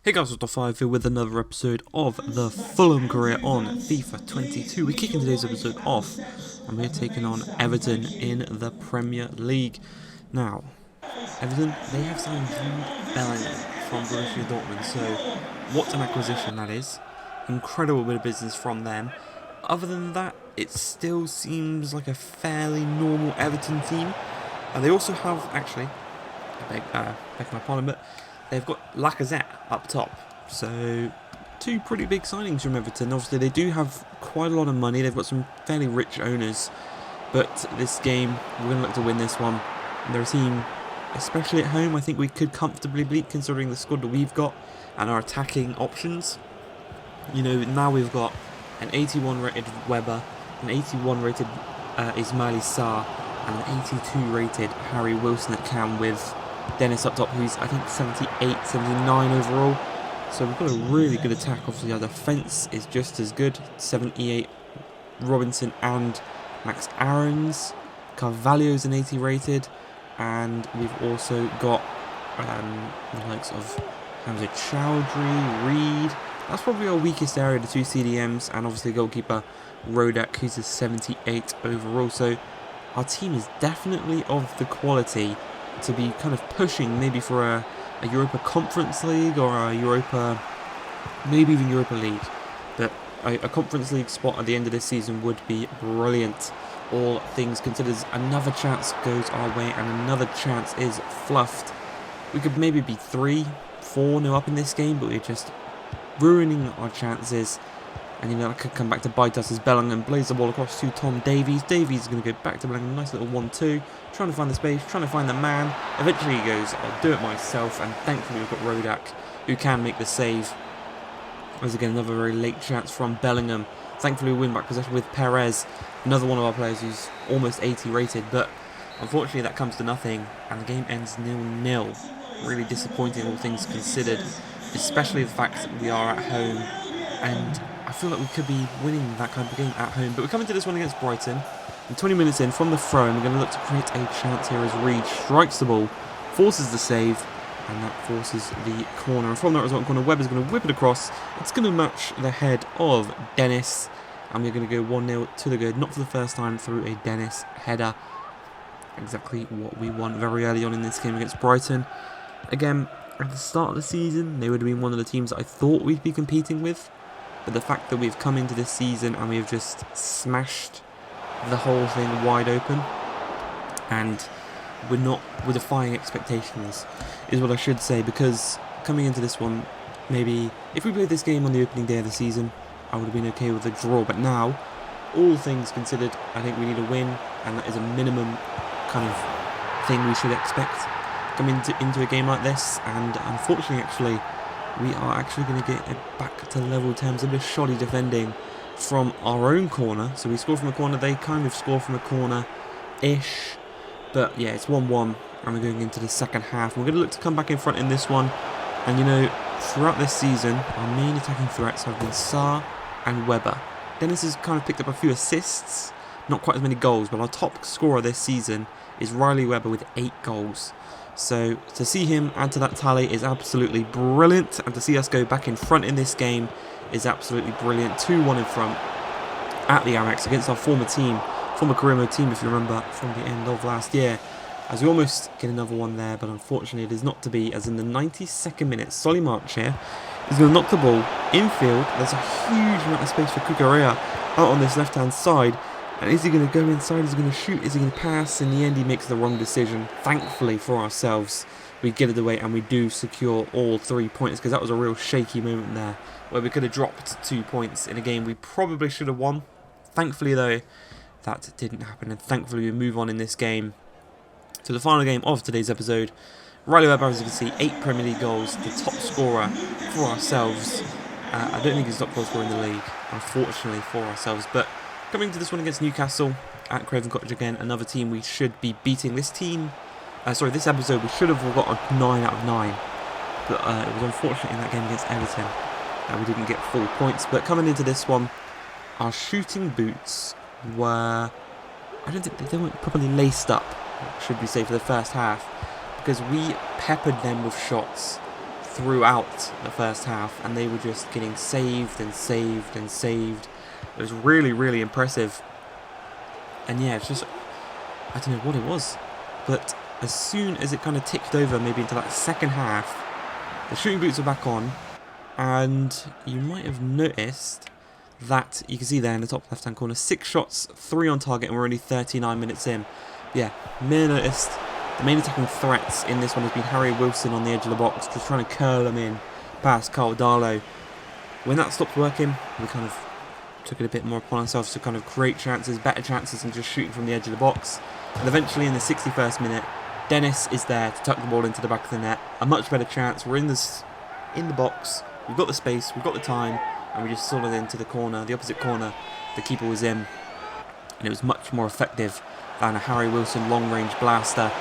Hey guys, it's Five here with another episode of the Fulham career on FIFA 22. We're kicking today's episode off and we're taking on Everton in the Premier League. Now, Everton, they have signed Jude Bellingham from Borussia Dortmund, so what an acquisition that is. Incredible bit of business from them. Other than that, it still seems like a fairly normal Everton team. And they also have, actually, I beg my pardon, but they've got Lacazette up top. So, two pretty big signings from Everton. Obviously, they do have quite a lot of money. They've got some fairly rich owners. But this game, we're going to look to win this one. They're a team, especially at home, I think we could comfortably beat considering the squad that we've got and our attacking options. You know, now we've got an 81 rated Weber, an 81 rated Ismaili Sarr, and an 82 rated Harry Wilson at cam with Dennis up top, who's I think 78, 79 overall. So we've got a really good attack. Obviously our defence is just as good. 78 Robinson and Max Aarons. Carvalho's an 80 rated. And we've also got the likes of Hamza Chowdhury, Reed. That's probably our weakest area, the two CDMs. And obviously goalkeeper Rodak, who's a 78 overall. So our team is definitely of the quality to be kind of pushing maybe for a Europa Conference League or a Europa, maybe even Europa League. But a Conference League spot at the end of this season would be brilliant. All things considered, another chance goes our way and another chance is fluffed. We could maybe be 3-4-0 up in this game, but we're just ruining our chances. And you know, that could come back to bite us as Bellingham plays the ball across to Tom Davies. Davies is going to go back to Bellingham. Nice little 1-2. Trying to find the space, trying to find the man. Eventually he goes, I'll do it myself. And thankfully we've got Rodak, who can make the save. There's again another very late chance from Bellingham. Thankfully we win back possession with Perez. Another one of our players who's almost 80 rated. But unfortunately that comes to nothing. And the game ends 0-0. Really disappointing, all things considered. Especially the fact that we are at home. And I feel like we could be winning that kind of game at home. But we're coming to this one against Brighton. And 20 minutes in from the throw, and we're going to look to create a chance here as Reed strikes the ball, forces the save, and that forces the corner. And from that result corner, Webber's going to whip it across. It's going to match the head of Dennis. And we're going to go 1-0 to the good. Not for the first time through a Dennis header. Exactly what we want very early on in this game against Brighton. Again, at the start of the season, they would have been one of the teams that I thought we'd be competing with. But the fact that we've come into this season and we've just smashed the whole thing wide open and we're defying expectations is what I should say, because coming into this one, maybe if we played this game on the opening day of the season, I would have been okay with a draw. But now, all things considered, I think we need a win, and that is a minimum kind of thing we should expect coming into a game like this. And unfortunately, actually, we are actually going to get it back to level terms. A bit of shoddy defending from our own corner. So we score from a corner, they kind of score from a corner-ish. But yeah, it's 1-1 and we're going into the second half. We're going to look to come back in front in this one. And you know, throughout this season, our main attacking threats have been Sarr and Webber. Dennis has kind of picked up a few assists, not quite as many goals, but our top scorer this season is Riley Webber with 8 goals. So to see him add to that tally is absolutely brilliant, and to see us go back in front in this game is absolutely brilliant. 2-1 in front at the Amex against our former career mode team, if you remember, from the end of last year. As we almost get another one there, but unfortunately it is not to be, as in the 92nd minute, Solly March here is going to knock the ball infield. There's a huge amount of space for Cucurella out on this left-hand side. And is he going to go inside? Is he going to shoot? Is he going to pass? In the end, he makes the wrong decision. Thankfully for ourselves, we get it away and we do secure all 3 points, because that was a real shaky moment there where we could have dropped 2 points in a game we probably should have won. Thankfully, though, that didn't happen, and thankfully we move on in this game to the final game of today's episode. Riley Webber, as you can see, 8 Premier League goals, the top scorer for ourselves. I don't think he's the top goal scorer in the league, unfortunately for ourselves, but coming to this one against Newcastle at Craven Cottage again, another team we should be beating. This episode we should have got a 9 out of 9. But it was unfortunate in that game against Everton that we didn't get full points. But coming into this one, our shooting boots were, I don't think they weren't properly laced up, should we say, for the first half. Because we peppered them with shots throughout the first half, and they were just getting saved and saved and saved. It was really, really impressive. And yeah, it's just, I don't know what it was, but as soon as it kind of ticked over maybe into that second half, the shooting boots were back on, and you might have noticed that you can see there in the top left hand corner, 6 shots, 3 on target, and we're only 39 minutes in. Yeah, may have noticed the main attacking threats in this one has been Harry Wilson on the edge of the box, just trying to curl them in past Carl Darlow. When that stopped working, we kind of took it a bit more upon ourselves to kind of create chances, better chances than just shooting from the edge of the box. And eventually in the 61st minute, Dennis is there to tuck the ball into the back of the net. A much better chance. We're in the box. We've got the space. We've got the time. And we just slid it into the corner, the opposite corner. The keeper was in. And it was much more effective than a Harry Wilson long-range blaster.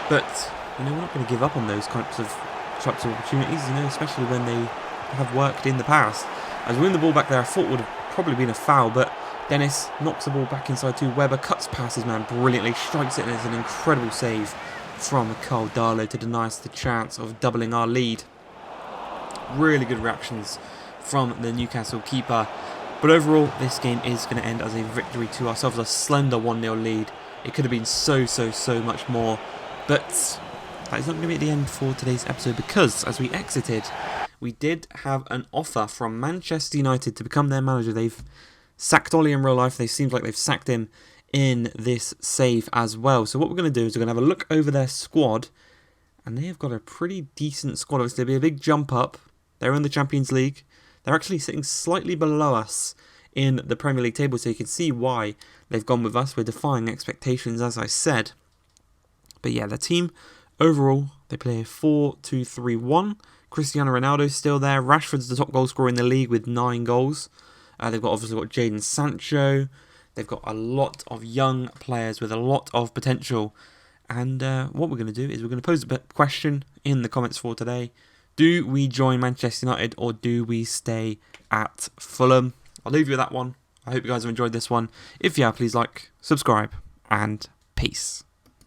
But, you know, we're not going to give up on those types of opportunities, you know, especially when they have worked in the past. As we win the ball back there, I thought would have probably been a foul, but Dennis knocks the ball back inside to Webber, cuts past his man brilliantly, strikes it, and it's an incredible save from Carl Darlow to deny us the chance of doubling our lead. Really good reactions from the Newcastle keeper. But overall, this game is going to end as a victory to ourselves, a slender 1-0 lead. It could have been so much more. But that is not going to be at the end for today's episode, because as we exited, we did have an offer from Manchester United to become their manager. They've sacked Ollie in real life. They seems like they've sacked him in this save as well. So what we're going to do is we're going to have a look over their squad. And they have got a pretty decent squad. Obviously, there'll be a big jump up. They're in the Champions League. They're actually sitting slightly below us in the Premier League table. So you can see why they've gone with us. We're defying expectations, as I said. But yeah, the team overall, they play a 4-2-3-1. Cristiano Ronaldo's still there. Rashford's the top goal scorer in the league with 9 goals. They've obviously got Jadon Sancho. They've got a lot of young players with a lot of potential. And what we're going to do is we're going to pose a question in the comments for today. Do we join Manchester United or do we stay at Fulham? I'll leave you with that one. I hope you guys have enjoyed this one. If you have, please like, subscribe, and peace.